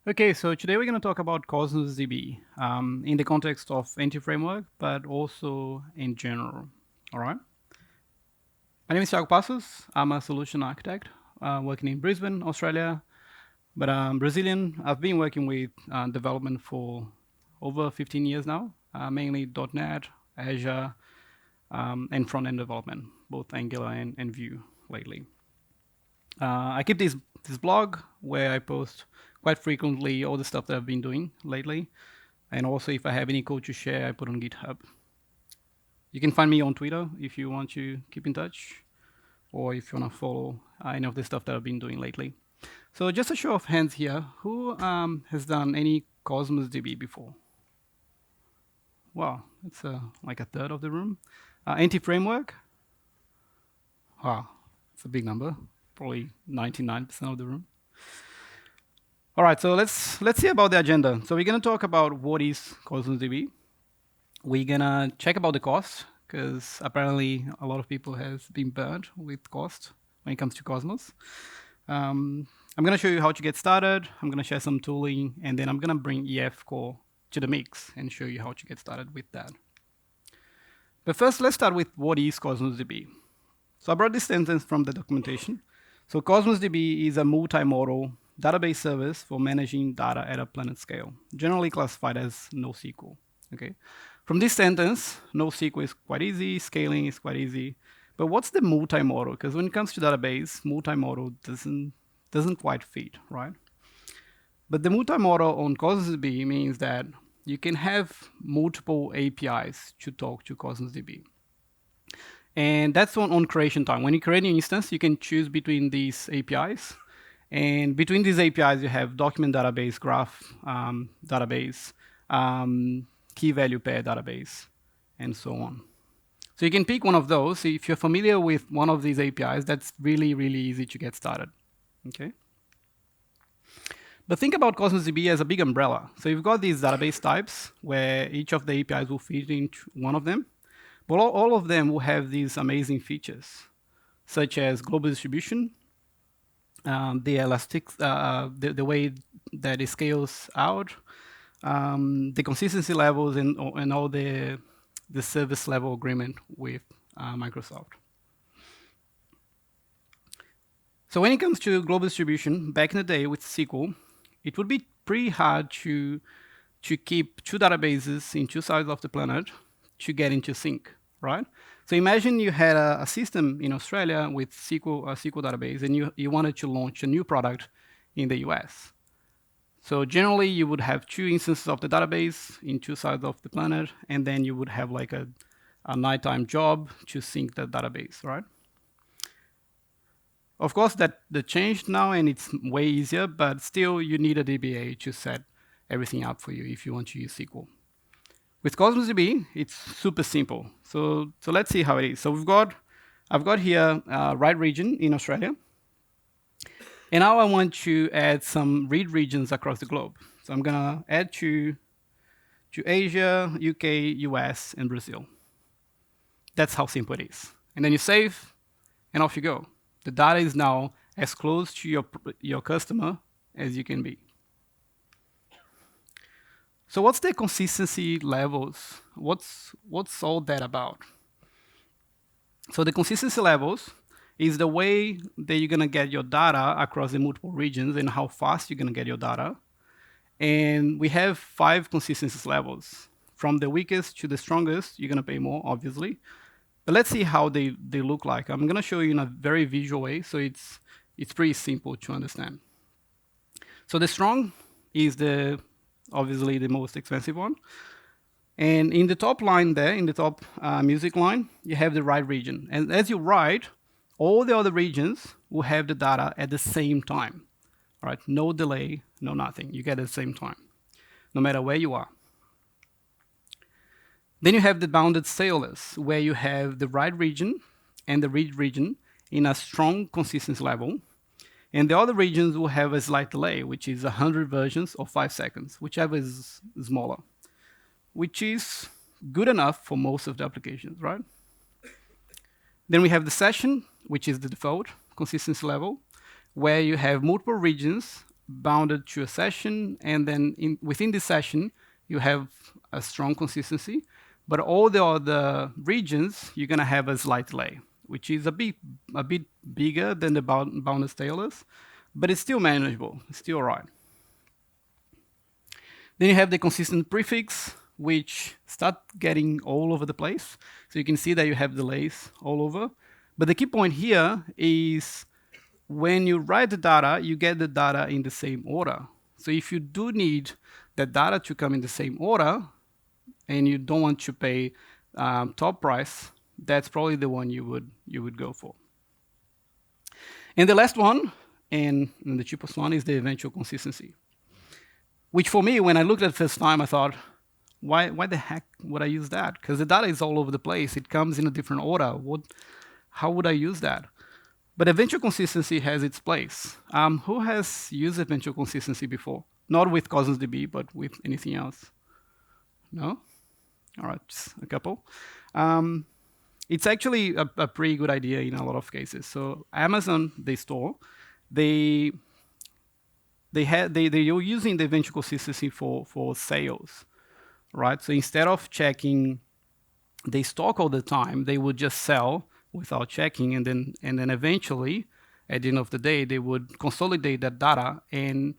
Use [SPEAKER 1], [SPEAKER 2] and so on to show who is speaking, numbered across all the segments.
[SPEAKER 1] Okay, so today we're going to talk about Cosmos DB in the context of NT-framework, but also in general. All right. My name is Thiago Passos. I'm a solution architect working in Brisbane, Australia, but I'm Brazilian. I've been working with development for over 15 years now, mainly .NET, Azure, and front-end development, both Angular and Vue lately. I keep this blog where I post quite frequently all the stuff that I've been doing lately. And also, if I have any code to share, I put on GitHub. You can find me on Twitter if you want to keep in touch, or if you want to follow any of the stuff that I've been doing lately. So just a show of hands here, who has done any Cosmos DB before? Wow, it's like a third of the room. NT-framework? Wow, it's a big number. Probably 99% of the room. All right, so let's see about the agenda. So we're going to talk about what is Cosmos DB. We're going to check about the cost, because apparently a lot of people has been burned with cost when it comes to Cosmos. I'm going to show you how to get started. I'm going to share some tooling, and then I'm going to bring EF core to the mix and show you how to get started with that. But first, let's start with what is Cosmos DB. So I brought this sentence from the documentation. So Cosmos DB is a multimodal database service for managing data at a planet scale, generally classified as NoSQL. Okay. From this sentence, NoSQL is quite easy, scaling is quite easy. But what's the multimodal? Because when it comes to database, multimodal doesn't quite fit, right? But the multimodal on Cosmos DB means that you can have multiple APIs to talk to Cosmos DB. And that's on creation time. When you create an instance, you can choose between these APIs. And between these APIs, you have document database, graph database, key value pair database, and so on. So you can pick one of those. If you're familiar with one of these APIs, that's really, really easy to get started. Okay. But think about Cosmos DB as a big umbrella. So you've got these database types where each of the APIs will fit into one of them. But all of them will have these amazing features, such as global distribution, the elastic, the way that it scales out, the consistency levels, and all the service level agreement with Microsoft. So when it comes to global distribution, back in the day with SQL, it would be pretty hard to keep two databases in two sides of the planet to get into sync, right? So imagine you had a system in Australia with a SQL database, and you wanted to launch a new product in the US. So generally, you would have two instances of the database in two sides of the planet, and then you would have like a nighttime job to sync the database, right? Of course, that changed now, and it's way easier, but still, you need a DBA to set everything up for you if you want to use SQL. With Cosmos DB, it's super simple. So let's see how it is. So I've got here write region in Australia. And now I want to add some read regions across the globe. So I'm gonna add to Asia, UK, US, and Brazil. That's how simple it is. And then you save, and off you go. The data is now as close to your customer as you can be. So what's the consistency levels? What's all that about? So the consistency levels is the way that you're going to get your data across the multiple regions and how fast you're going to get your data. And we have 5 consistency levels. From the weakest to the strongest, you're going to pay more, obviously. But let's see how they look like. I'm going to show you in a very visual way, so it's pretty simple to understand. So the strong is obviously the most expensive one. And in the top line there, in the top music line, you have the write region. And as you write, all the other regions will have the data at the same time. All right, no delay, no nothing. You get it at the same time, no matter where you are. Then you have the bounded scaleless, where you have the write region and the read region in a strong consistency level. And the other regions will have a slight delay, which is 100 versions or 5 seconds, whichever is smaller, which is good enough for most of the applications, right? Then we have the session, which is the default consistency level, where you have multiple regions bounded to a session, and then within this session, you have a strong consistency. But all the other regions, you're going to have a slight delay, which is a bit bigger than the bounded tailors, but it's still manageable. It's still all right. Then you have the consistent prefix, which start getting all over the place. So you can see that you have delays all over. But the key point here is when you write the data, you get the data in the same order. So if you do need the data to come in the same order, and you don't want to pay top price, that's probably the one you would go for. And the last one, and the cheapest one, is the eventual consistency. Which for me, when I looked at it first time, I thought, why the heck would I use that? Because the data is all over the place. It comes in a different order. How would I use that? But eventual consistency has its place. Who has used eventual consistency before? Not with Cosmos DB, but with anything else? No? All right, just a couple. It's actually a pretty good idea in a lot of cases. So Amazon, they store, they're using the eventual consistency for sales, right? So instead of checking they stock all the time, they would just sell without checking, and then eventually, at the end of the day, they would consolidate that data. And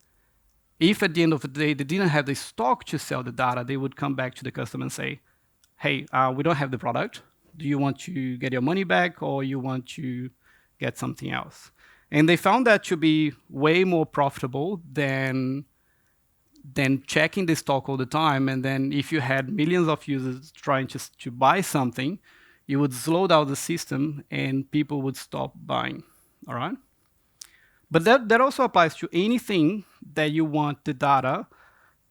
[SPEAKER 1] if at the end of the day they didn't have the stock to sell the data, they would come back to the customer and say, hey, we don't have the product. Do you want to get your money back, or you want to get something else? And they found that to be way more profitable than checking the stock all the time. And then if you had millions of users trying to buy something, you would slow down the system and people would stop buying, all right? But that also applies to anything that you want the data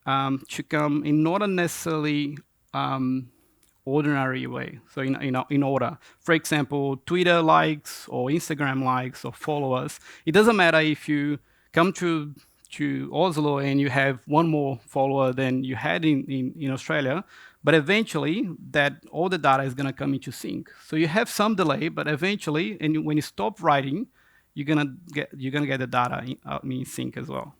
[SPEAKER 1] to come in not a necessarily ordinary way, so in order. For example, Twitter likes or Instagram likes or followers. It doesn't matter if you come to Oslo and you have one more follower than you had in Australia, but eventually that all the data is going to come into sync. So you have some delay, but eventually, and when you stop writing, you're gonna get the data in sync as well.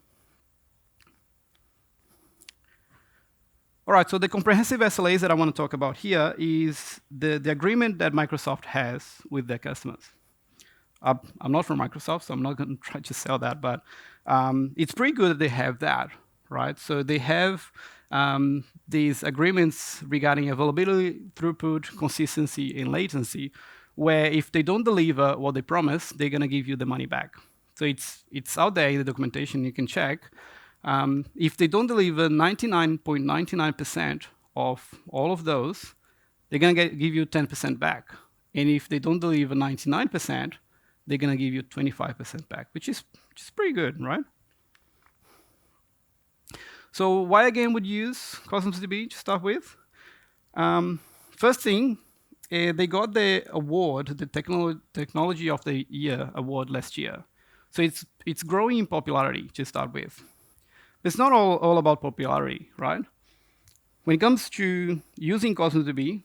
[SPEAKER 1] All right, so the comprehensive SLAs that I want to talk about here is the agreement that Microsoft has with their customers. I'm not from Microsoft, so I'm not going to try to sell that, but it's pretty good that they have that, right? So they have these agreements regarding availability, throughput, consistency, and latency, where if they don't deliver what they promise, they're going to give you the money back. So it's out there in the documentation, you can check. If they don't deliver 99.99% of all of those, they're going to give you 10% back. And if they don't deliver 99%, they're going to give you 25% back, which is pretty good, right? So why again would you use Cosmos DB to start with? First thing, they got the award, the Technology of the Year award last year. So it's growing in popularity to start with. It's not all about popularity, right? When it comes to using Cosmos DB,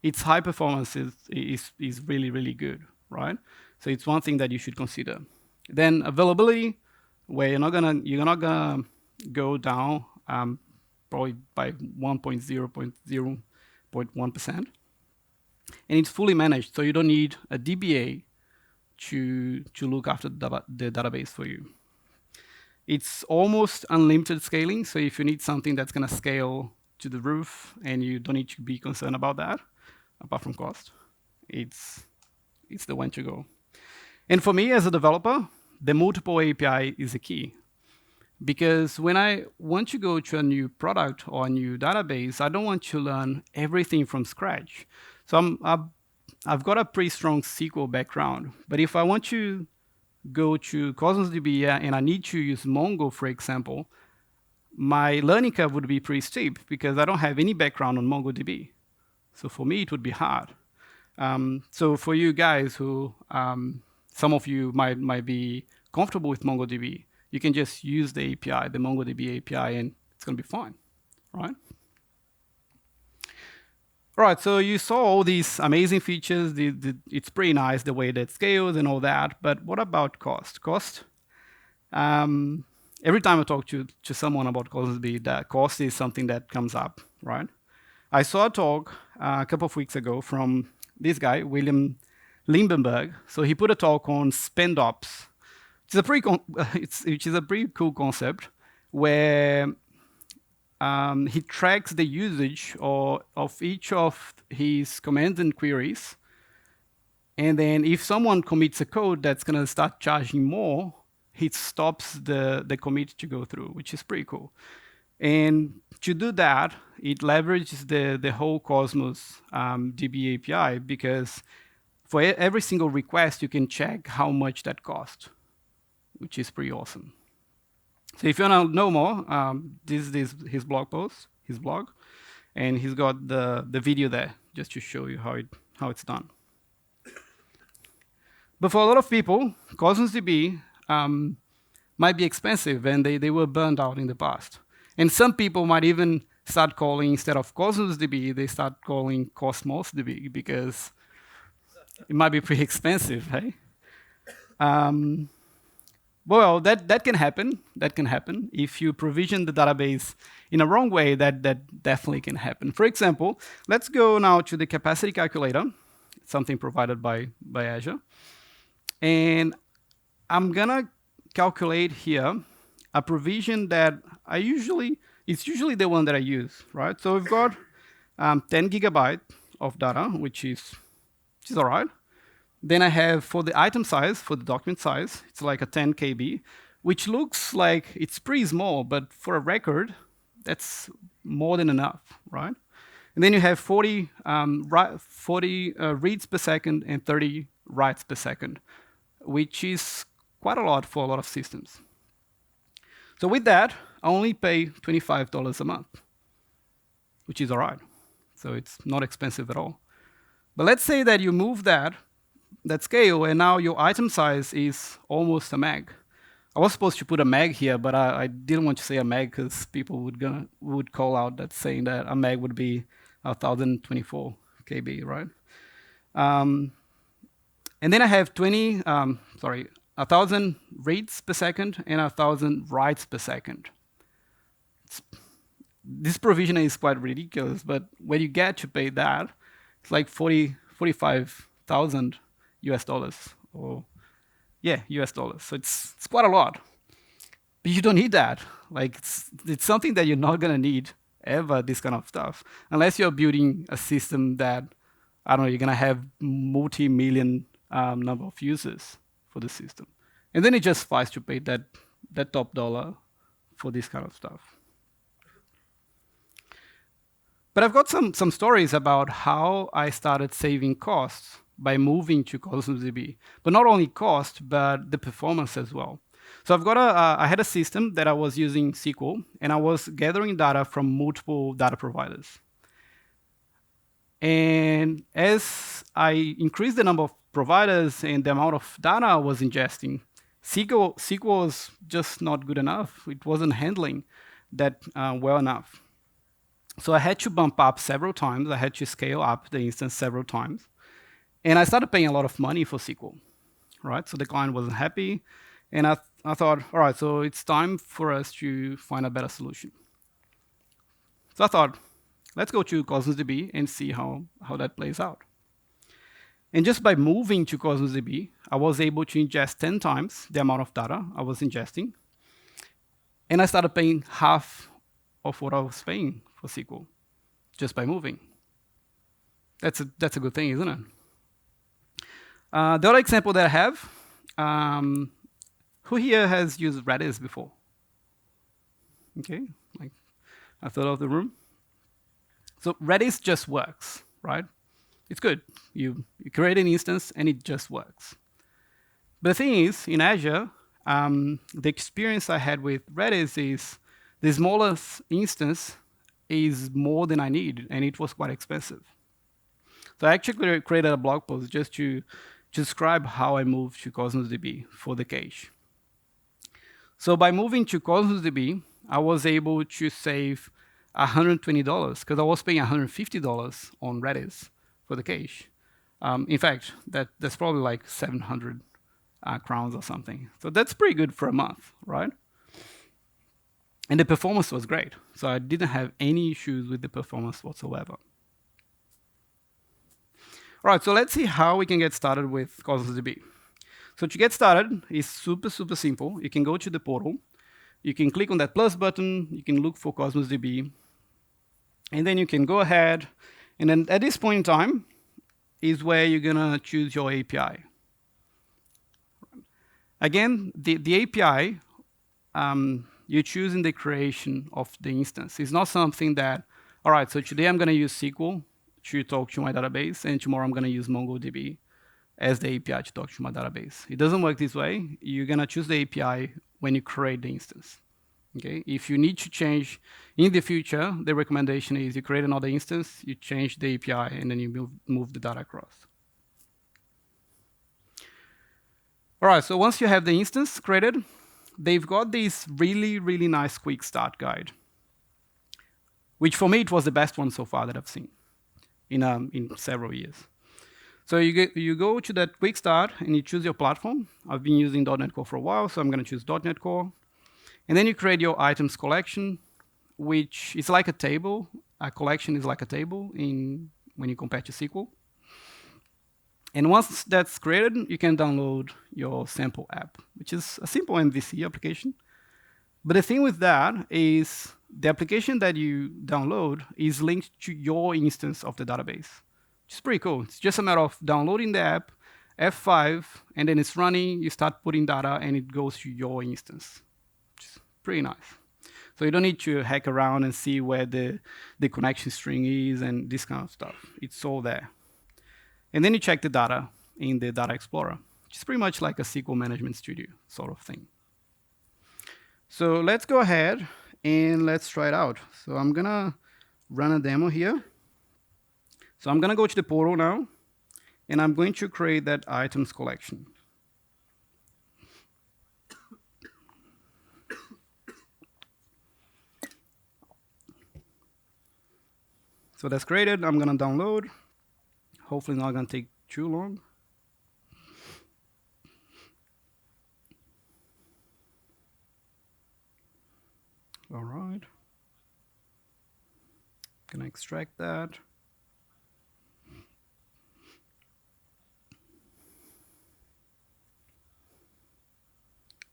[SPEAKER 1] its high performance is really, really good, right? So it's one thing that you should consider. Then availability, where you're not gonna go down probably by 1.0.1%. And it's fully managed, so you don't need a DBA to look after the database for you. It's almost unlimited scaling, so if you need something that's going to scale to the roof and you don't need to be concerned about that, apart from cost, it's the one to go. And for me as a developer, the multiple API is the key. Because when I want to go to a new product or a new database, I don't want to learn everything from scratch. So I've got a pretty strong SQL background, but if I want to go to Cosmos DB and I need to use Mongo, for example, my learning curve would be pretty steep because I don't have any background on MongoDB. So for me, it would be hard. So for you guys who, some of you might be comfortable with MongoDB, you can just use the API, the MongoDB API, and it's going to be fine, right? All right, so you saw all these amazing features. It's pretty nice the way that scales and all that, but what about cost? Cost every time I talk to someone about Cosmos DB, that cost is something that comes up, right? I saw a talk a couple of weeks ago from this guy, William Limbenberg. So he put a talk on spend ops. Which is a pretty cool concept where he tracks the usage of each of his commands and queries. And then if someone commits a code that's going to start charging more, he stops the commit to go through, which is pretty cool. And to do that, it leverages the whole Cosmos DB API, because for every single request, you can check how much that cost, which is pretty awesome. So if you want to know more, this is his blog post, his blog, and he's got the video there just to show you how it's done. But for a lot of people, Cosmos DB might be expensive, and they were burned out in the past. And some people might even start calling, instead of Cosmos DB, they start calling Cosmos DB, because it might be pretty expensive, hey? Well, that can happen. That can happen. If you provision the database in a wrong way, that definitely can happen. For example, let's go now to the capacity calculator, something provided by Azure. And I'm gonna calculate here a provision that it's usually the one that I use, right? So we've got 10 gigabyte of data, which is all right. Then I have, for the item size, for the document size, it's like a 10 KB, which looks like it's pretty small, but for a record, that's more than enough, right? And then you have 40 reads per second and 30 writes per second, which is quite a lot for a lot of systems. So with that, I only pay $25 a month, which is all right. So it's not expensive at all. But let's say that you move that scale, and now your item size is almost a meg. I was supposed to put a meg here, but I didn't want to say a meg because people would call out that saying that a meg would be 1024 KB, right? And then I have 1,000 reads per second and 1,000 writes per second. This provision is quite ridiculous, but when you get to pay that, it's like 45,000 US dollars, or US dollars. So it's quite a lot. But you don't need that. Like it's something that you're not gonna need ever, this kind of stuff, unless you're building a system that, I don't know, you're gonna have multi-million number of users for the system. And then it just suffices to pay that top dollar for this kind of stuff. But I've got some stories about how I started saving costs by moving to Cosmos DB. But not only cost, but the performance as well. So I had a system that I was using SQL, and I was gathering data from multiple data providers. And as I increased the number of providers and the amount of data I was ingesting, SQL was just not good enough. It wasn't handling that well enough. So I had to bump up several times. I had to scale up the instance several times. And I started paying a lot of money for SQL, right? So the client wasn't happy. And I thought, all right, so it's time for us to find a better solution. So I thought, let's go to Cosmos DB and see how that plays out. And just by moving to Cosmos DB, I was able to ingest 10 times the amount of data I was ingesting. And I started paying half of what I was paying for SQL just by moving. That's a good thing, isn't it? The other example that I have, who here has used Redis before? Okay, like a third of the room. So Redis just works, right? It's good. You create an instance and it just works. But the thing is, in Azure, the experience I had with Redis is the smallest instance is more than I need, and it was quite expensive. So I actually created a blog post just to describe how I moved to Cosmos DB for the cache. So by moving to Cosmos DB, I was able to save $120 because I was paying $150 on Redis for the cache. In fact, that's probably like 700 crowns or something. So that's pretty good for a month, right? And the performance was great. So I didn't have any issues with the performance whatsoever. All right, so let's see how we can get started with Cosmos DB. So to get started, it's super, super simple. You can go to the portal. You can click on that plus button. You can look for Cosmos DB. And then you can go ahead. And then at this point in time is where you're going to choose your API. Again, the API, you're choosing the creation of the instance. It's not something that, all right, so today I'm going to use SQL to talk to my database, and tomorrow I'm going to use MongoDB as the API to talk to my database. It doesn't work this way. You're going to choose the API when you create the instance. Okay? If you need to change in the future, the recommendation is you create another instance, you change the API, and then you move the data across. All right, so once you have the instance created, they've got this really, really nice quick start guide, which for me, it was the best one so far that I've seen in several years. So you go to that quick start and you choose your platform. I've been using .NET Core for a while, so I'm going to choose .NET Core. And then you create your items collection, which is like a table. A collection is like a table when you compare to SQL. And once that's created, you can download your sample app, which is a simple MVC application. But the thing with that is the application that you download is linked to your instance of the database, which is pretty cool. It's just a matter of downloading the app, F5, and then it's running, you start putting data, and it goes to your instance, which is pretty nice. So you don't need to hack around and see where the connection string is and this kind of stuff. It's all there. And then you check the data in the Data Explorer, which is pretty much like a SQL Management Studio sort of thing. So let's go ahead and let's try it out. So I'm going to run a demo here. So I'm going to go to the portal now, and I'm going to create that items collection. So that's created. I'm going to download. Hopefully not going to take too long. All right. Gonna extract that.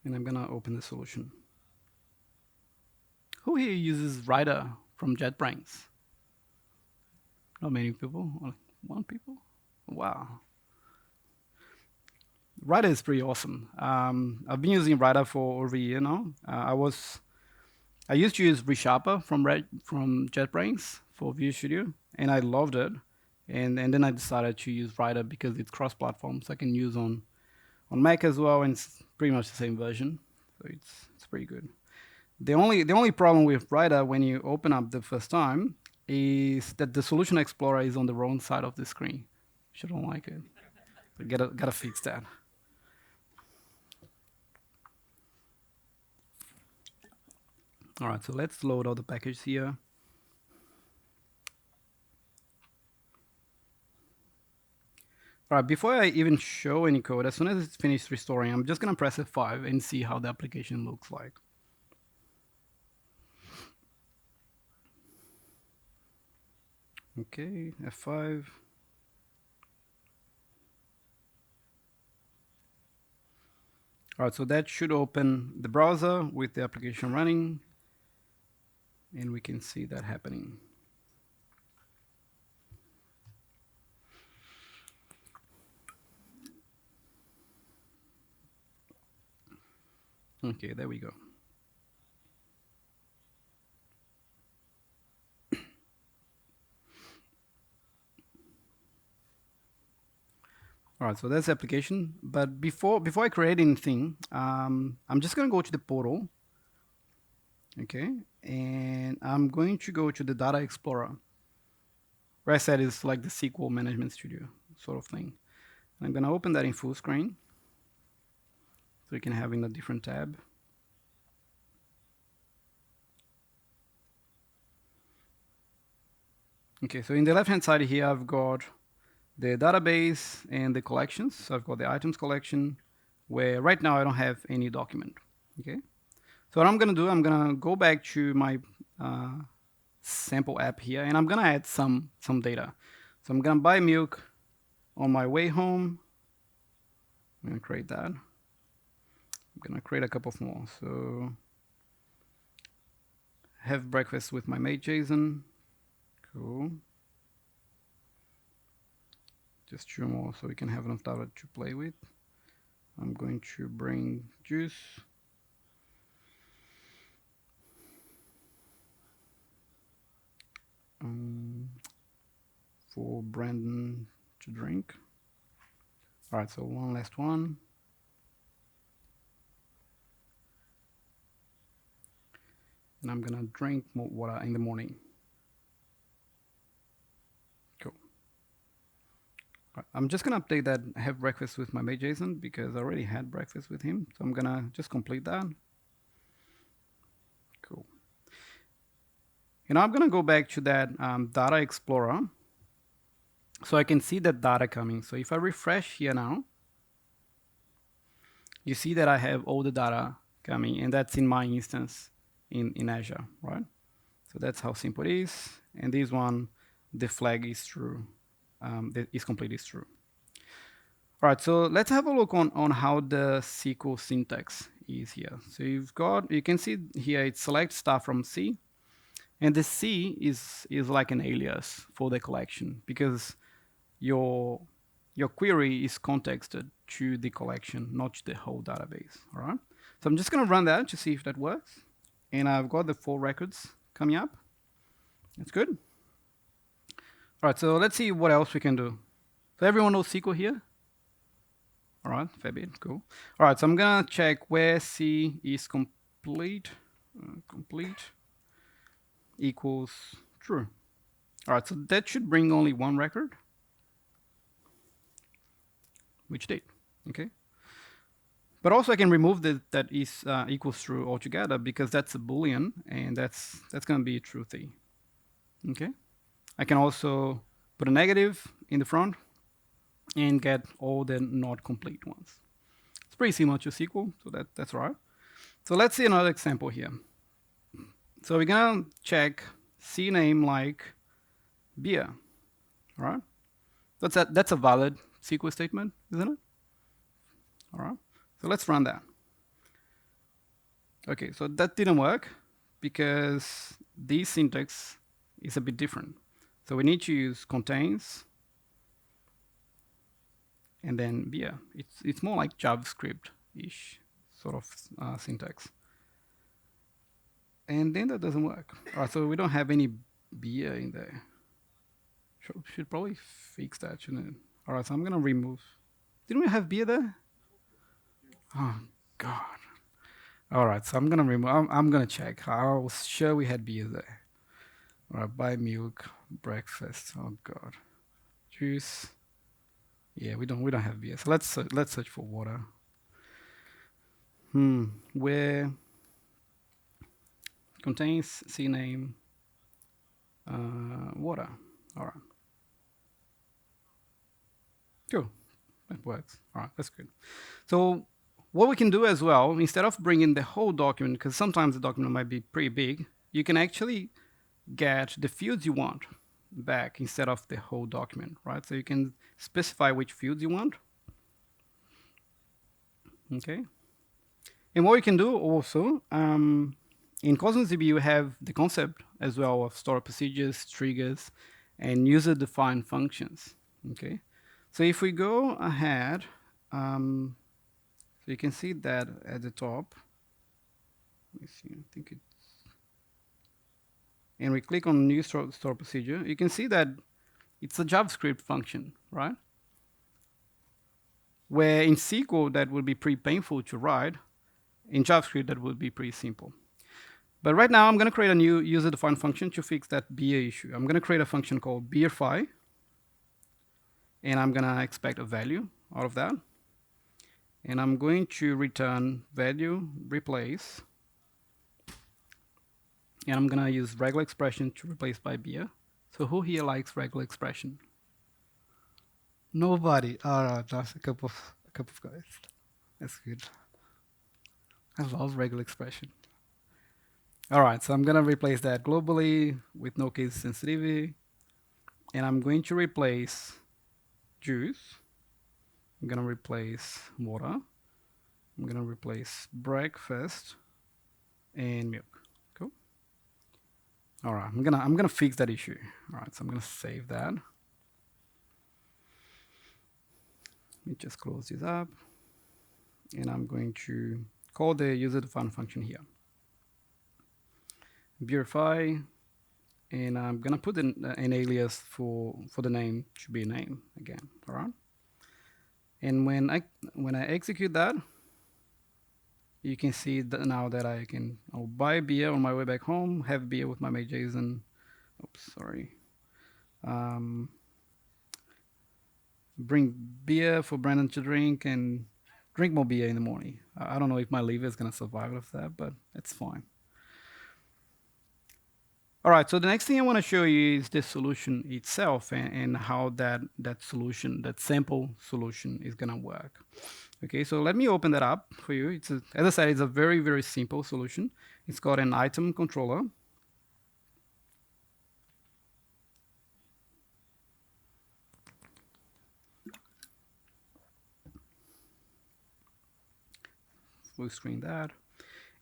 [SPEAKER 1] And I'm gonna open the solution. Who here uses Rider from JetBrains? Not many people. Only one people? Wow. Rider is pretty awesome. I've been using Rider for over a year now. I used to use ReSharper from JetBrains for Visual Studio, and I loved it. And then I decided to use Rider because it's cross-platform, so I can use on Mac as well, and it's pretty much the same version. So it's pretty good. The only problem with Rider when you open up the first time is that the Solution Explorer is on the wrong side of the screen, which I don't like it. So gotta fix that. All right, so let's load all the packages here. All right, before I even show any code, as soon as it's finished restoring, I'm just gonna press F5 and see how the application looks like. Okay, F5. All right, so that should open the browser with the application running, and we can see that happening. Okay, there we go. All right, so that's the application. But before I create anything, I'm just going to go to the portal. Okay, and I'm going to go to the Data Explorer, where I said it's like the SQL Management Studio sort of thing. And I'm going to open that in full screen, so you can have in a different tab. Okay, so in the left-hand side here, I've got the database and the collections. So I've got the items collection, where right now I don't have any document. Okay, So what I'm going to do, I'm going to go back to my sample app here, and I'm going to add some data. So I'm going to buy milk on my way home. I'm going to create that. I'm going to create a couple of more. So have breakfast with my mate Jason. Cool. Just 2 more so we can have enough data to play with. I'm going to bring juice. For Brandon to drink. All right, so one last one. And I'm gonna drink more water in the morning. Cool. Right, I'm just gonna update that have breakfast with my mate Jason because I already had breakfast with him. So I'm gonna just complete that. Cool. And I'm gonna go back to that data explorer so I can see that data coming. So if I refresh here now, you see that I have all the data coming, and that's in my instance in Azure, right? So that's how simple it is. And this one, the flag is true. That is complete is true. All right, so let's have a look on how the SQL syntax is here. So you can see here it selects stuff from C, and the C is like an alias for the collection because your query is contexted to the collection, not to the whole database. All right. So I'm just going to run that to see if that works, and I've got the 4 records coming up. That's good. All right, so let's see what else we can do. So everyone knows SQL here? All right, fair bit, cool. All right, so I'm gonna check where C is complete. Complete equals true. All right, so that should bring only 1 record, which did, okay? But also I can remove that is equals true altogether because that's a Boolean, and that's gonna be a true thing, okay? I can also put a negative in the front and get all the not complete ones. It's pretty similar to SQL, so that's right. So let's see another example here. So we're gonna check CNAME like beer, all right? That's a valid SQL statement, isn't it? All right, so let's run that. Okay, so that didn't work because the syntax is a bit different. So we need to use contains and then beer. It's more like JavaScript-ish sort of syntax. And then that doesn't work. All right, so we don't have any beer in there. Should probably fix that, shouldn't it? All right, so I'm gonna remove. Didn't we have beer there? Oh God. All right, so I'm gonna remove. I'm gonna check. I was sure we had beer there. All right, buy milk, breakfast. Oh God, juice. Yeah, we don't have beer. So let's search for water. Where contains CNAME water. All right. Cool. That works. All right, that's good. So what we can do as well, instead of bringing the whole document, because sometimes the document might be pretty big, you can actually get the fields you want back instead of the whole document, right? So you can specify which fields you want. Okay. And what we can do also, in Cosmos DB, you have the concept as well of store procedures, triggers, and user-defined functions. Okay. So if we go ahead, so you can see that at the top. Let me see, I think it's, and we click on new store procedure, you can see that it's a JavaScript function, right? Where in SQL that would be pretty painful to write, in JavaScript that would be pretty simple. But right now I'm gonna create a new user-defined function to fix that beer issue. I'm gonna create a function called beerfi, and I'm gonna expect a value out of that. And I'm going to return value replace, and I'm gonna use regular expression to replace by beer. So who here likes regular expression? Nobody. All right, that's a couple of guys. That's good. I love regular expression. All right, so I'm gonna replace that globally with no case sensitivity, and I'm going to replace juice. I'm gonna replace water. I'm gonna replace breakfast and milk. Cool. All right, I'm gonna fix that issue. All right, so I'm gonna save that. Let me just close this up, and I'm going to call the user-defined function here. Verify, and I'm gonna put an alias for the name to be a name again. All right. And when I execute that, you can see that now that I'll buy beer on my way back home, have beer with my mate Jason. Oops, sorry. Bring beer for Brandon to drink and drink more beer in the morning. I don't know if my liver is gonna survive with that, but it's fine. All right, so the next thing I want to show you is the solution itself and how that solution, that sample solution is gonna work. Okay, so let me open that up for you. As I said, it's a very, very simple solution. It's got an item controller. Full screen that.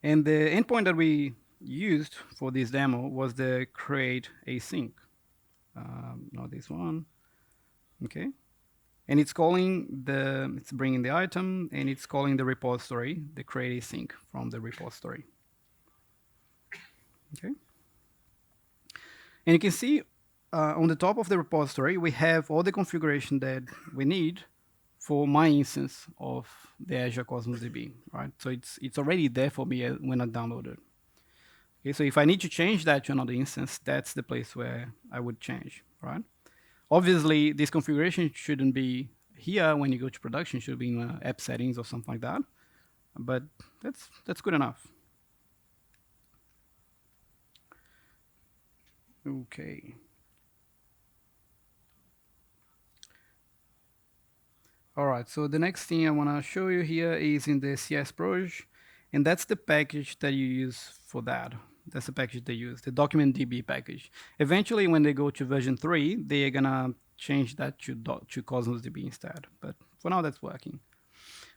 [SPEAKER 1] And the endpoint that we used for this demo was the create async. Not this one. Okay. And it's bringing the item, and it's calling the repository, the create async from the repository. Okay. And you can see on the top of the repository, we have all the configuration that we need for my instance of the Azure Cosmos DB, right? So it's already there for me when I download it. Okay, so if I need to change that to another instance, that's the place where I would change, right? Obviously, this configuration shouldn't be here when you go to production. It should be in app settings or something like that. But that's good enough. Okay. All right, so the next thing I want to show you here is in the CS Proj, and that's the package that you use for that. That's the package they use, the document DB package. Eventually, when they go to version 3, they're gonna change that to Cosmos DB instead. But for now, that's working.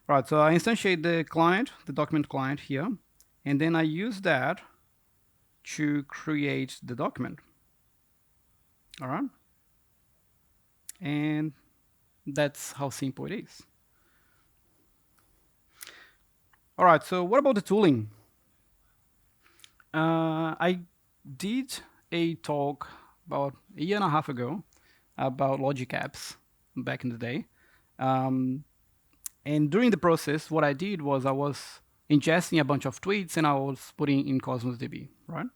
[SPEAKER 1] All right, so I instantiate the client, the document client here, and then I use that to create the document. All right, and that's how simple it is. All right, so what about the tooling? I did a talk about a year and a half ago about logic apps back in the day. And during the process, what I did was I was ingesting a bunch of tweets and I was putting in Cosmos DB, right?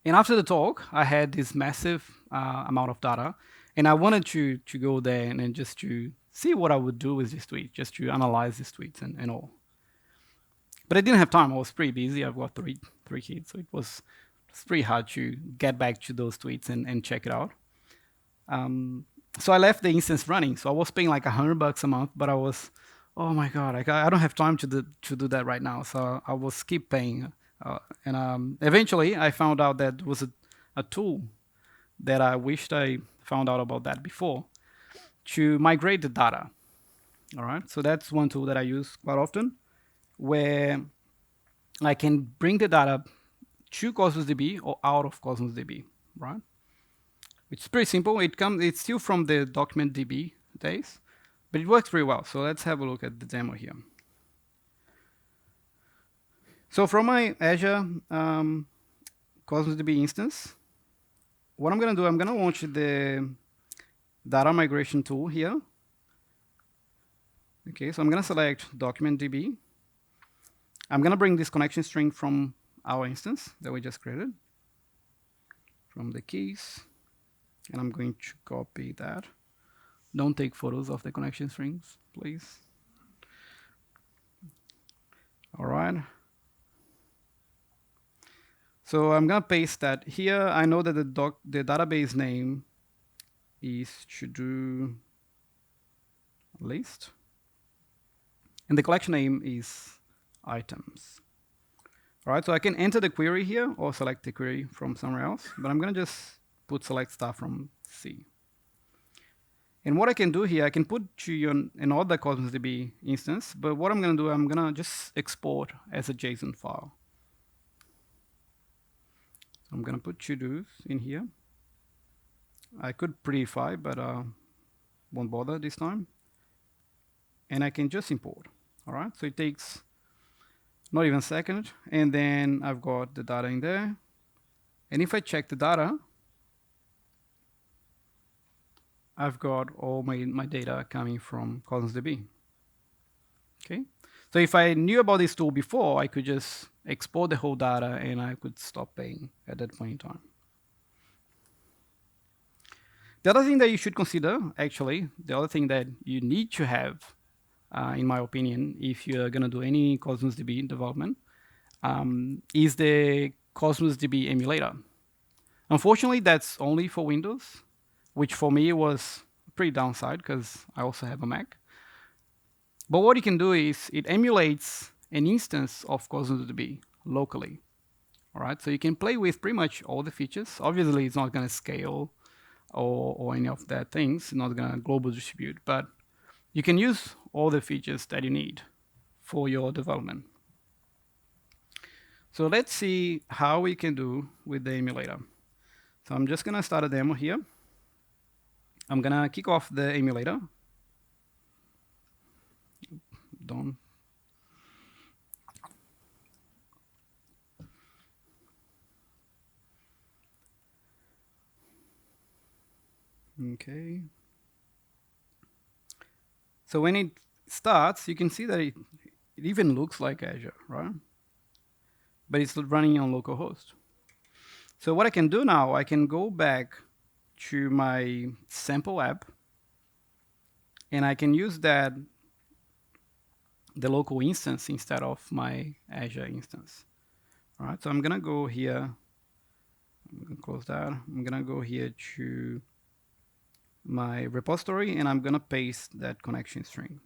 [SPEAKER 1] And after the talk, I had this massive amount of data, and I wanted to go there and just to see what I would do with this tweet, just to analyze these tweets and all. But I didn't have time. I was pretty busy. I've got three kids, so it's pretty hard to get back to those tweets and check it out. So I left the instance running. So I was paying like $100 a month, but I was, oh my god, I don't have time to do that right now. So I was keep paying, and eventually I found out that there was a tool that I wished I found out about that before to migrate the data. All right, so that's one tool that I use quite often, where I can bring the data to Cosmos DB or out of Cosmos DB, right? It's pretty simple. It's still from the document DB days, but it works pretty well. So let's have a look at the demo here. So from my Azure Cosmos DB instance, what I'm going to do, I'm going to launch the data migration tool here. Okay, so I'm going to select document DB. I'm going to bring this connection string from our instance that we just created, from the keys, and I'm going to copy that. Don't take photos of the connection strings, please. All right. So I'm going to paste that here. I know that the database name is to-do list, and the collection name is items. All right, so I can enter the query here or select the query from somewhere else, but I'm going to just put select star from C. And what I can do here, I can put to another Cosmos DB instance, but what I'm going to do, I'm going to just export as a JSON file. So I'm going to put to-dos in here. I could prettify, but won't bother this time. And I can just import. All right, so it takes not even a second. And then I've got the data in there. And if I check the data, I've got all my data coming from Cosmos DB. Okay, so if I knew about this tool before, I could just export the whole data and I could stop paying at that point in time. The other thing that you should consider, actually, the other thing that you need to have, in my opinion, if you're going to do any Cosmos DB development, is the Cosmos DB emulator. Unfortunately, that's only for Windows, which for me was a pretty downside because I also have a Mac. But what you can do is it emulates an instance of Cosmos DB locally. All right, so you can play with pretty much all the features. Obviously, it's not going to scale or any of that things. It's not going to global distribute, but you can use all the features that you need for your development. So let's see how we can do with the emulator. So I'm just going to start a demo here. I'm going to kick off the emulator. Done. Okay. So when it starts, you can see that it even looks like Azure, right? But it's running on localhost. So what I can do now, I can go back to my sample app, and I can use that, the local instance instead of my Azure instance. All right, so I'm gonna go here, I'm gonna close that. I'm gonna go here to my repository, and I'm gonna paste that connection string.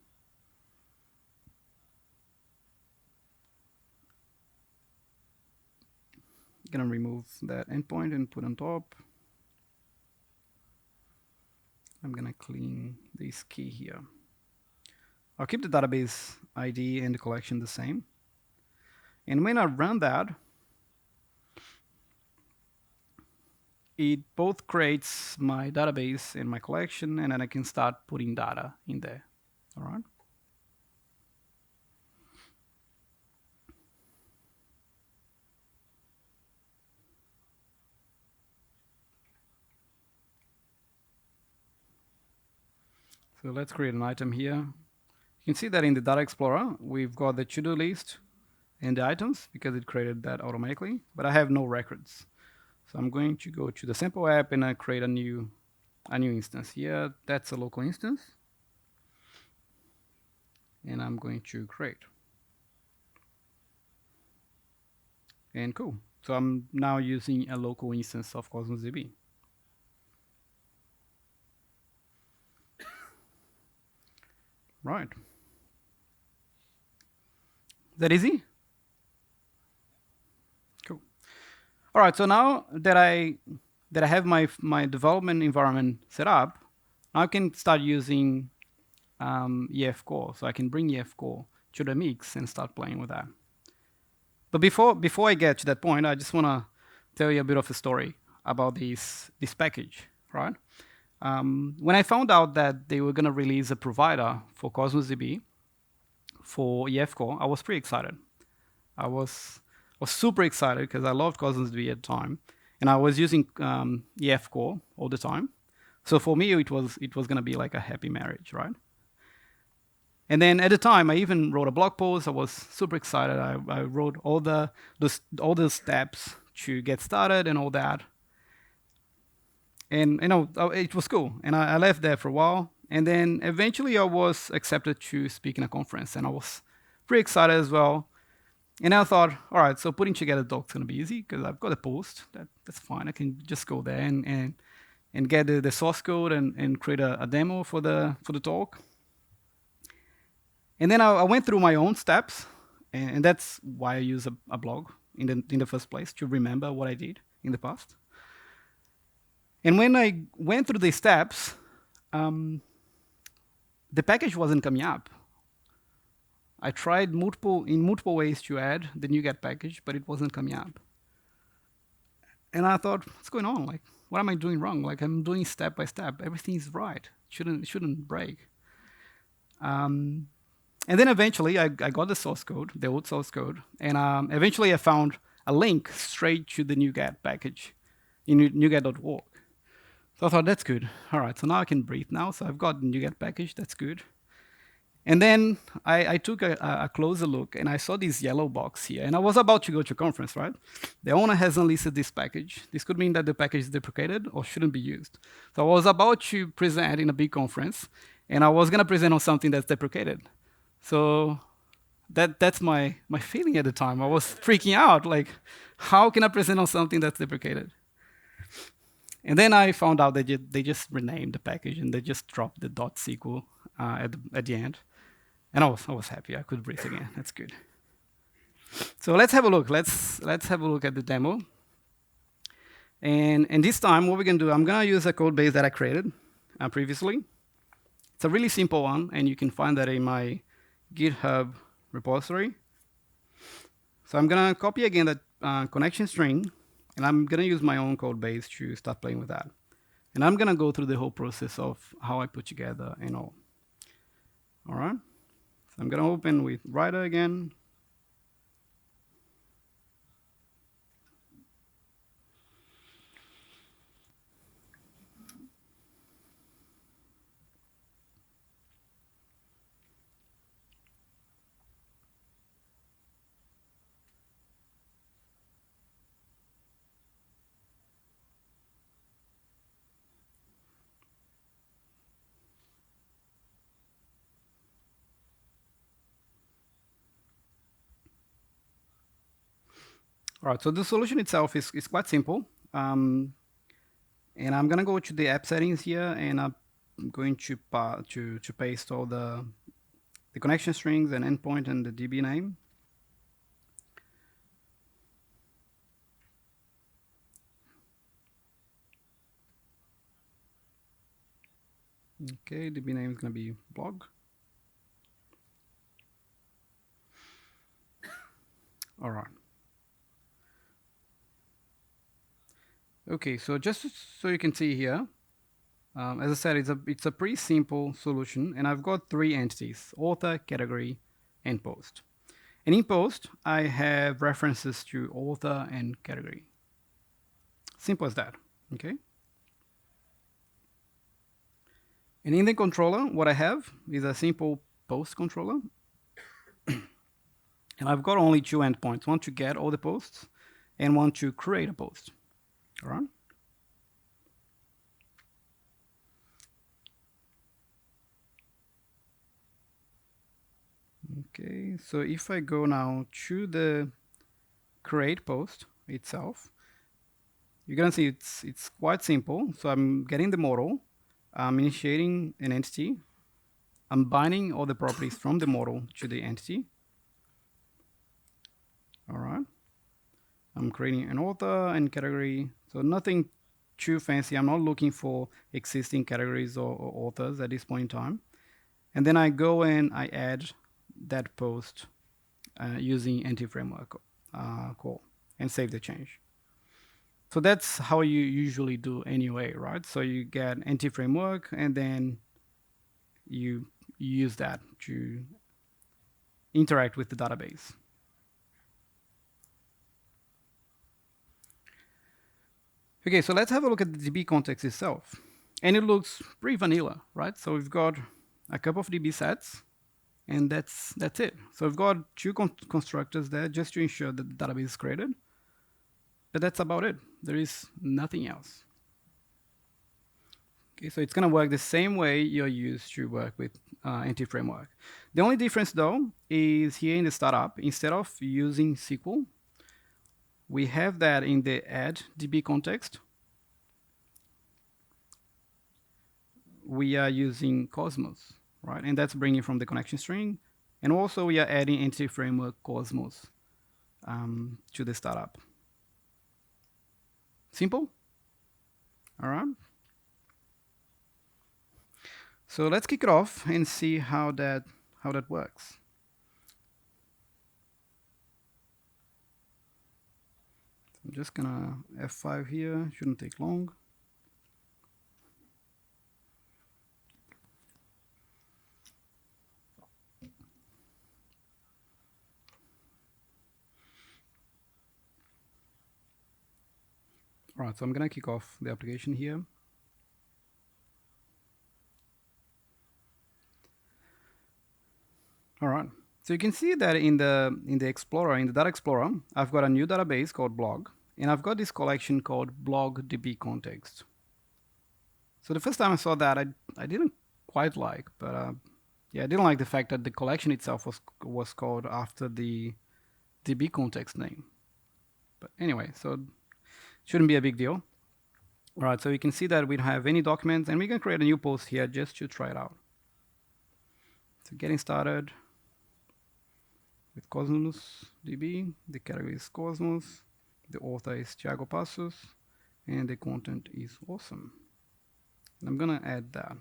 [SPEAKER 1] Gonna remove that endpoint and put on top. I'm gonna clean this key here. I'll keep the database ID and the collection the same. And when I run that, it both creates my database and my collection, and then I can start putting data in there. All right. So let's create an item here. You can see that in the Data Explorer, we've got the to-do list and the items because it created that automatically, but I have no records. So I'm going to go to the sample app and I create a new instance here. That's a local instance. And I'm going to create. And cool. So I'm now using a local instance of Cosmos DB. Right. Is that easy? Cool. All right, so now that I have my development environment set up, I can start using EF Core. So I can bring EF Core to the mix and start playing with that. But before I get to that point, I just want to tell you a bit of a story about this package, right? When I found out that they were going to release a provider for Cosmos DB for EF Core, I was pretty excited. I was super excited because I loved Cosmos DB at the time, and I was using EF Core all the time. So for me, it was going to be like a happy marriage, right? And then at the time, I even wrote a blog post. I was super excited. I wrote all the steps to get started and all that. And it was cool. And I left there for a while. And then eventually, I was accepted to speak in a conference, and I was pretty excited as well. And I thought, all right, so putting together a doc is going to be easy because I've got a post. That's fine. I can just go there and get the source code and create a demo for the talk. And then I went through my own steps, and that's why I use a blog. in the first place to remember what I did in the past. And when I went through these steps, the package wasn't coming up. I tried in multiple ways to add the NuGet package, but it wasn't coming up. And I thought, what's going on? Like, what am I doing wrong? Like, I'm doing step by step. Everything's right. It shouldn't break. And then eventually, I got the source code, the old source code, and eventually I found a link straight to the NuGet package in NuGet.org. So I thought, that's good. All right, so now I can breathe now. So I've got the NuGet package. That's good. And then I took a closer look, and I saw this yellow box here. And I was about to go to a conference, right? The owner hasn't listed this package. This could mean that the package is deprecated or shouldn't be used. So I was about to present in a big conference, and I was going to present on something that's deprecated. So that's my feeling at the time. I was freaking out. Like, how can I present on something that's deprecated? And then I found out that they just renamed the package, and they just dropped the .sql at the end. And I was happy. I could breathe again. That's good. So let's have a look. Let's have a look at the demo. And this time, what we're going to do, I'm going to use a code base that I created previously. It's a really simple one, and you can find that in my GitHub repository. So I'm going to copy again that connection string, and I'm going to use my own code base to start playing with that. And I'm going to go through the whole process of how I put together and all. All right? So I'm going to open with writer again. All right, so the solution itself is quite simple. And I'm going to go to the app settings here, and I'm going to paste all the connection strings and endpoint and the DB name. Okay, DB name is going to be blog. All right. Okay, so just so you can see here, as I said, it's a pretty simple solution, and I've got 3 entities: author, category, and post. And in post, I have references to author and category. Simple as that, okay? And in the controller, what I have is a simple post controller. And I've got only 2 endpoints, one to get all the posts and one to create a post. All right? Okay, so if I go now to the create post itself, you're gonna see it's quite simple. So I'm getting the model, I'm initiating an entity, I'm binding all the properties from the model to the entity. All right. I'm creating an author and category, so nothing too fancy. I'm not looking for existing categories or authors at this point in time. And then I go and I add that post using anti-framework call and save the change. So that's how you usually do anyway, right? So you get anti-framework, and then you use that to interact with the database. Okay, so let's have a look at the DB context itself. And it looks pretty vanilla, right? So we've got a couple of DB sets, and that's it. So we've got 2 constructors there just to ensure that the database is created. But that's about it. There is nothing else. Okay, so it's going to work the same way you're used to work with anti-framework. The only difference, though, is here in the startup, instead of using SQL, we have that in the add DB context. We are using Cosmos, right? And that's bringing from the connection string. And also we are adding anti-framework Cosmos to the startup. Simple? All right. So let's kick it off and see how that works. I'm just gonna F5 here, shouldn't take long. All right, so I'm gonna kick off the application here. All right, so you can see that in the Explorer, in the Data Explorer, I've got a new database called blog, and I've got this collection called blog DB context. So the first time I saw that, I didn't quite like, but yeah, I didn't like the fact that the collection itself was called after the DB context name. But anyway, so shouldn't be a big deal. All right, so you can see that we don't have any documents, and we can create a new post here just to try it out. So getting started with Cosmos DB, the category is Cosmos, the author is Thiago Passos, and the content is awesome. And I'm gonna add that.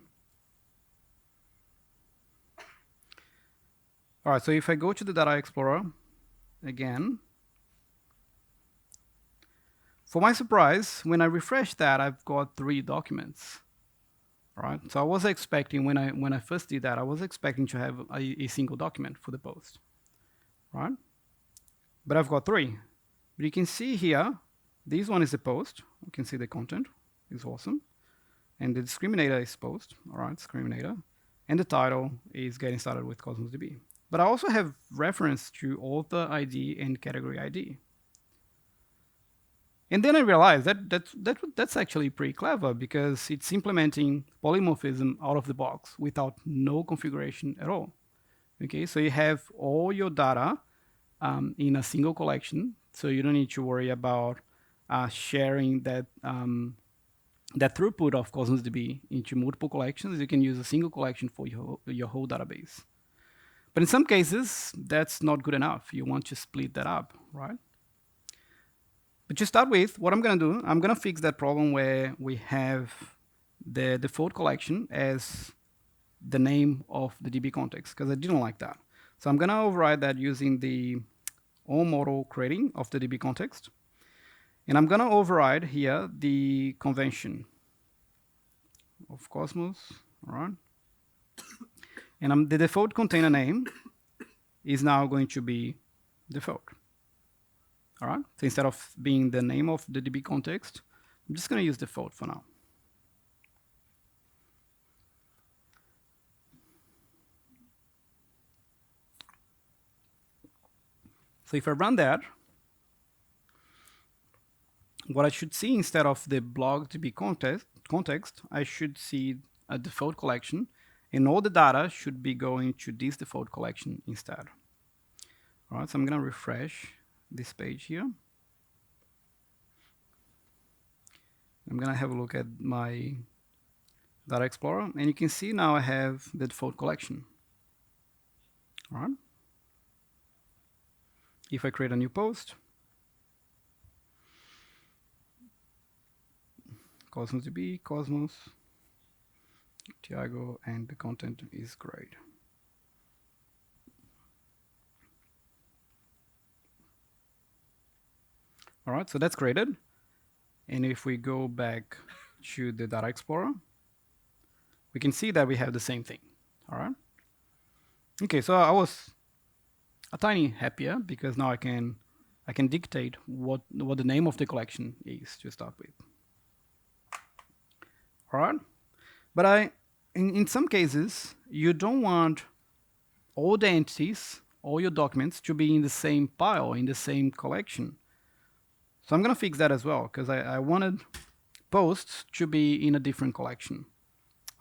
[SPEAKER 1] All right, so if I go to the Data Explorer again, for my surprise, when I refresh that, I've got 3 documents. All right, so I was expecting when I first did that, I was expecting to have a single document for the post, right? But I've got 3. But you can see here, this one is the post. You can see the content is awesome, and the discriminator is post. All right, discriminator, and the title is getting started with Cosmos DB. But I also have reference to author ID and category ID. And then I realized that's actually pretty clever, because it's implementing polymorphism out of the box without no configuration at all. Okay, so you have all your data in a single collection, so you don't need to worry about sharing that that throughput of Cosmos DB into multiple collections. You can use a single collection for your whole database. But in some cases, that's not good enough. You want to split that up, right? But to start with, what I'm going to do, I'm going to fix that problem where we have the default collection as the name of the DB context, because I didn't like that. So I'm going to override that using the on-model creating of the DB context. And I'm going to override here the convention of Cosmos, all right? And the default container name is now going to be default. All right, so instead of being the name of the DB context, I'm just going to use default for now. So if I run that, what I should see instead of the blog DB context, I should see a default collection, and all the data should be going to this default collection instead. All right, so I'm going to refresh this page here. I'm going to have a look at my Data Explorer, and you can see now I have the default collection. All right. If I create a new post, Cosmos DB, Cosmos, Thiago, and the content is great. All right, so that's created. And if we go back to the Data Explorer, we can see that we have the same thing. All right. Okay, so I was a tiny happier, because now I can dictate what the name of the collection is to start with. All right. But in some cases, you don't want all the entities, all your documents, to be in the same pile, in the same collection. So I'm going to fix that as well, because I wanted posts to be in a different collection.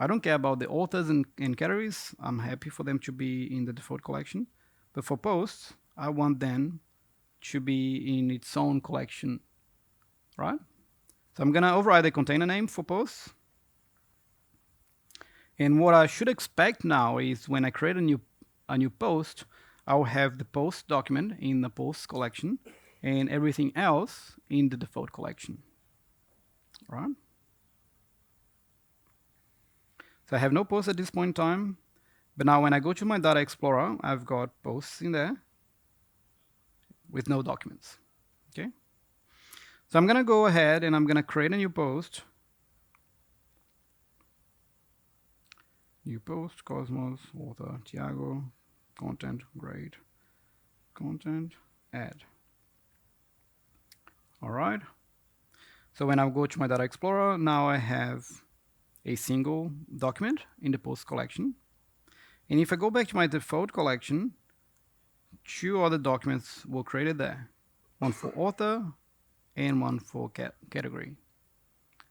[SPEAKER 1] I don't care about the authors and categories. I'm happy for them to be in the default collection. But for posts, I want them to be in its own collection, right? So I'm going to override the container name for posts. And what I should expect now is when I create a new post, I'll have the post document in the post collection and everything else in the default collection. All right? So I have no posts at this point in time. But now when I go to my Data Explorer, I've got posts in there with no documents. Okay? So I'm going to go ahead and I'm going to create a new post. New post, Cosmos, author, Thiago, content, great, content, add. All right. So when I go to my Data Explorer, now I have a single document in the post collection. And if I go back to my default collection, 2 other documents were created there. One for author and one for category.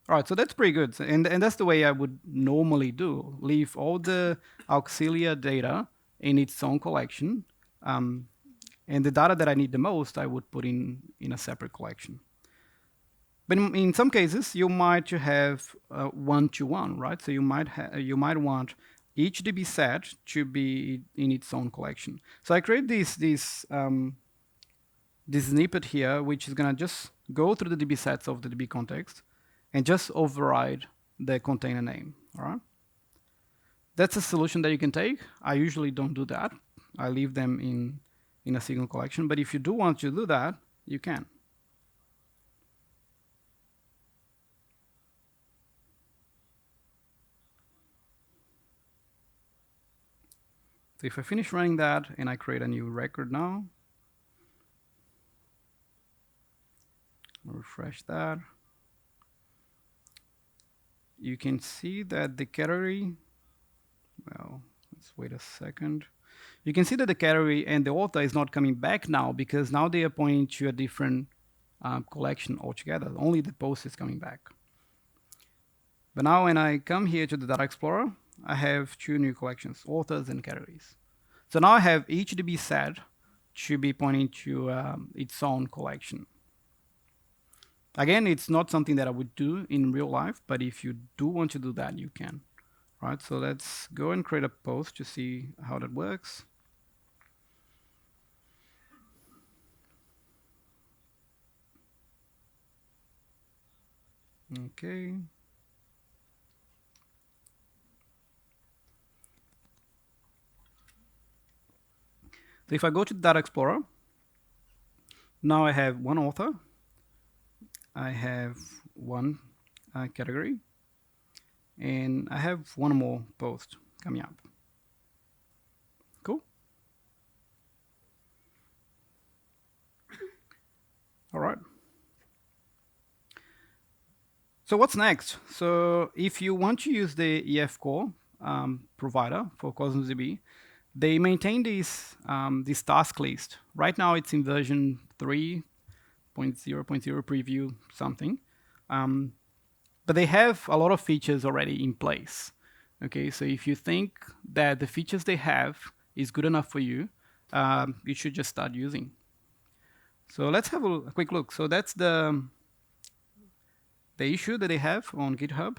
[SPEAKER 1] All right, so that's pretty good. And that's the way I would normally do. Leave all the auxiliary data in its own collection. And the data that I need the most, I would put in a separate collection. But in some cases, you might have one-to-one, right? So you might want each DB set to be in its own collection. So I create this snippet here, which is gonna just go through the DB sets of the DB context and just override the container name. All right. That's a solution that you can take. I usually don't do that. I leave them in a single collection. But if you do want to do that, you can. So if I finish running that and I create a new record now, I'll refresh that. You can see that the category, well, let's wait a second. You can see that the category and the author is not coming back now because now they are pointing to a different collection altogether. Only the post is coming back. But now when I come here to the Data Explorer, I have 2 new collections, authors and categories. So now I have each DB set to be pointing to its own collection. Again, it's not something that I would do in real life, but if you do want to do that, you can. Right, so let's go and create a post to see how that works. Okay. So if I go to Data Explorer, now I have 1 author, I have 1 category, and I have 1 more post coming up. Cool. All right. So what's next? So if you want to use the EF Core provider for Cosmos DB, they maintain this task list. Right now it's in version 3.0.0 preview something. But they have a lot of features already in place. Okay, so if you think that the features they have is good enough for you, you should just start using. So let's have a quick look. So that's the issue that they have on GitHub.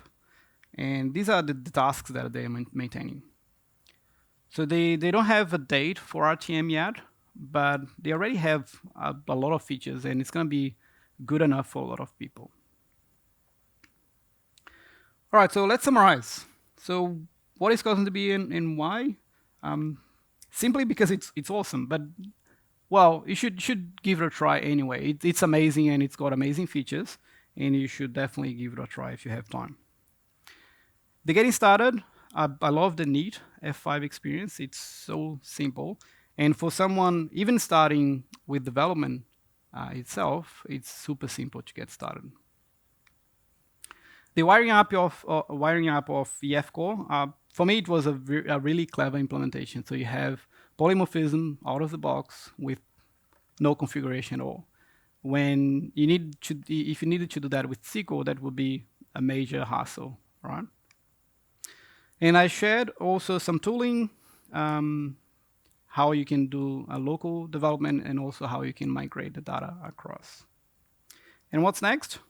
[SPEAKER 1] And these are the tasks that they're maintaining. So they don't have a date for RTM yet, but they already have a lot of features, and it's going to be good enough for a lot of people. All right, so let's summarize. So what is Cosmos DB and why? Simply because it's awesome, but well, you should give it a try anyway. It's amazing and it's got amazing features, and you should definitely give it a try if you have time. The getting started, I love the neat F5 experience. It's so simple, and for someone even starting with development itself, it's super simple to get started. The wiring up of EF Core, for me, it was a really clever implementation. So you have polymorphism out of the box with no configuration at all. When you need to, if you needed to do that with SQL, that would be a major hassle, right? And I shared also some tooling, how you can do a local development, and also how you can migrate the data across. And what's next?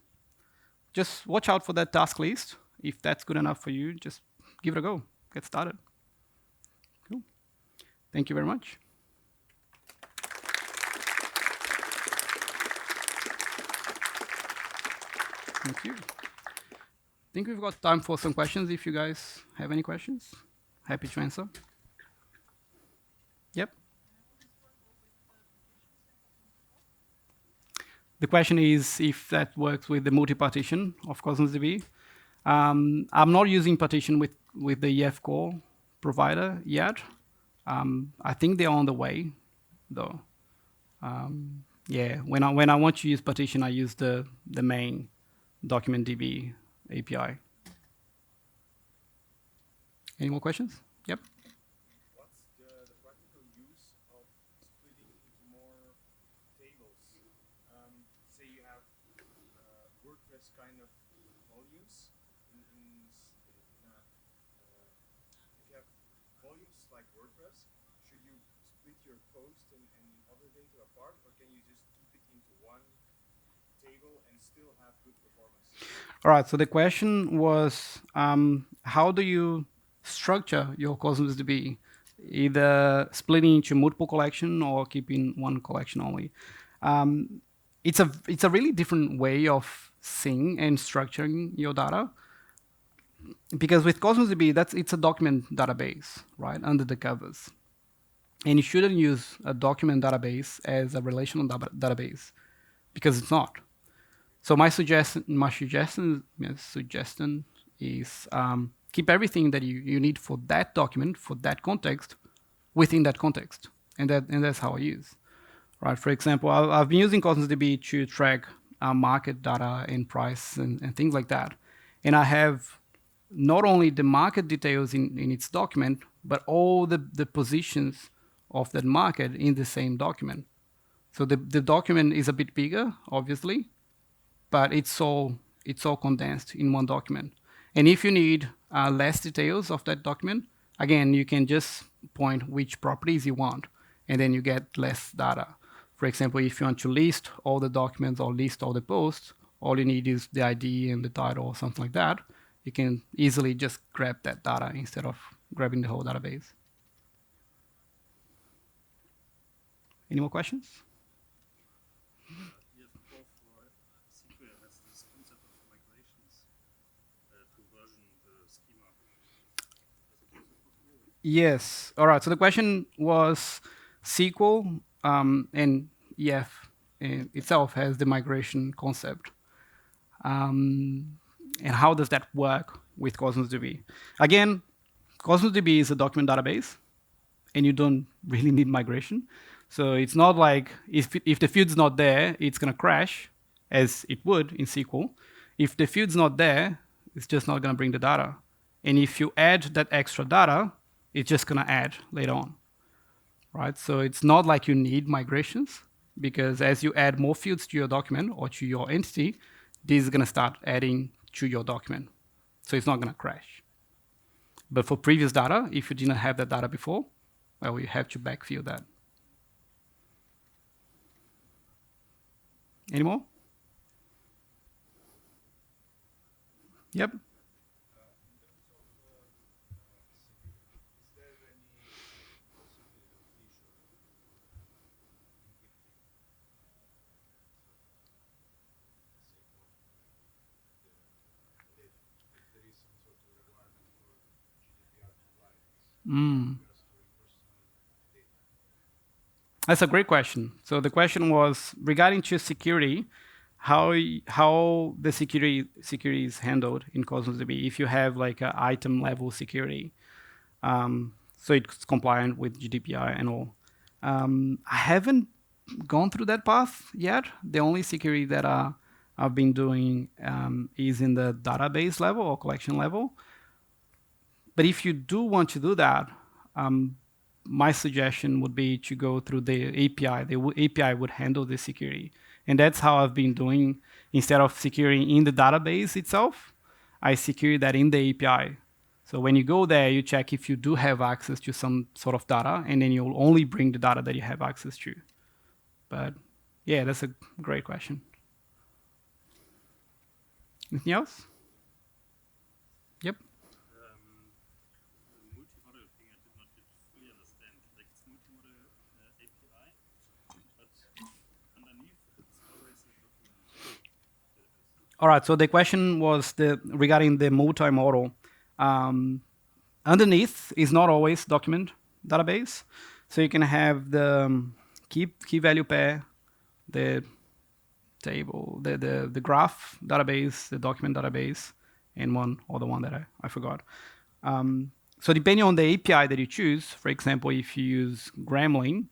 [SPEAKER 1] Just watch out for that task list. If that's good enough for you, just give it a go. Get started. Cool. Thank you very much. Thank you. I think we've got time for some questions if you guys have any questions. Happy to answer. Yep. The question is if that works with the multi-partition of Cosmos DB. I'm not using partition with the EF core provider yet. I think they're on the way, though. Yeah, when I want to use partition, I use the main document DB API. Any more questions? Yep.
[SPEAKER 2] What's the practical use of splitting into more tables? Say you have WordPress kind of volumes. If you have volumes like WordPress, should you split your post and other data apart, or can you just keep it into one table and still have good performance?
[SPEAKER 1] All right, so the question was, how do you structure your Cosmos DB? Either splitting into multiple collection or keeping one collection only. It's a really different way of seeing and structuring your data. Because with Cosmos DB, it's a document database, right, under the covers. And you shouldn't use a document database as a relational database because it's not. So my suggestion is keep everything that you need for that document, for that context, within that context, and that's how I use. Right. For example, I've been using Cosmos DB to track market data and price and things like that, and I have not only the market details in its document, but all the positions of that market in the same document. So the document is a bit bigger, obviously, but it's all condensed in one document. And if you need less details of that document, again, you can just point which properties you want, and then you get less data. For example, if you want to list all the documents or list all the posts, all you need is the ID and the title or something like that. You can easily just grab that data instead of grabbing the whole database. Any more questions? Yes. All right. So the question was SQL and EF itself has the migration concept. And how does that work with Cosmos DB? Again, Cosmos DB is a document database, and you don't really need migration. So it's not like if the field's not there, it's going to crash, as it would in SQL. If the field's not there, it's just not going to bring the data. And if you add that extra data, it's just going to add later on, right? So it's not like you need migrations, because as you add more fields to your document or to your entity, this is going to start adding to your document. So it's not going to crash. But for previous data, if you didn't have that data before, well, you have to backfill that. Any more? Yep. That's a great question. So the question was regarding to security, how the security is handled in Cosmos DB if you have like an item level security. So it's compliant with GDPR and all. I haven't gone through that path yet. The only security that I've been doing is in the database level or collection level. But if you do want to do that, my suggestion would be to go through the API. The API would handle the security. And that's how I've been doing. Instead of securing in the database itself, I secure that in the API. So when you go there, you check if you do have access to some sort of data, and then you'll only bring the data that you have access to. But yeah, that's a great question. Anything else? Yep. All right, so the question was regarding the multimodal. Underneath is not always document database. So you can have the key value pair, the table, the graph database, the document database, and one other one that I forgot. So depending on the API that you choose, for example, if you use Gremlin,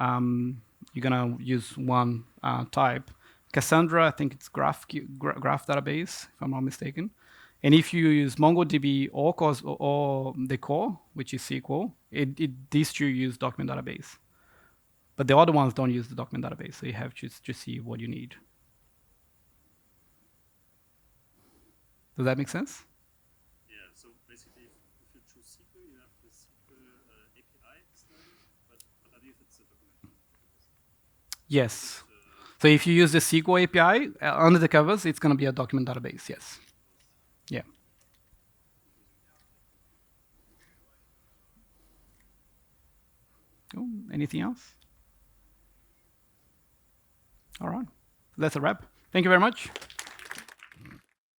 [SPEAKER 1] you're gonna use one type. Cassandra, I think it's graph database, if I'm not mistaken. And if you use MongoDB or the core, which is SQL, these two use document database. But the other ones don't use the document database, so you have to see what you need. Does that make sense?
[SPEAKER 3] Yeah, so basically, if you choose SQL, you have the SQL API style, but underneath it's a document.
[SPEAKER 1] Yes. So if you use the SQL API under the covers, it's going to be a document database, yes. Yeah. Oh, anything else? All right. That's a wrap. Thank you very much.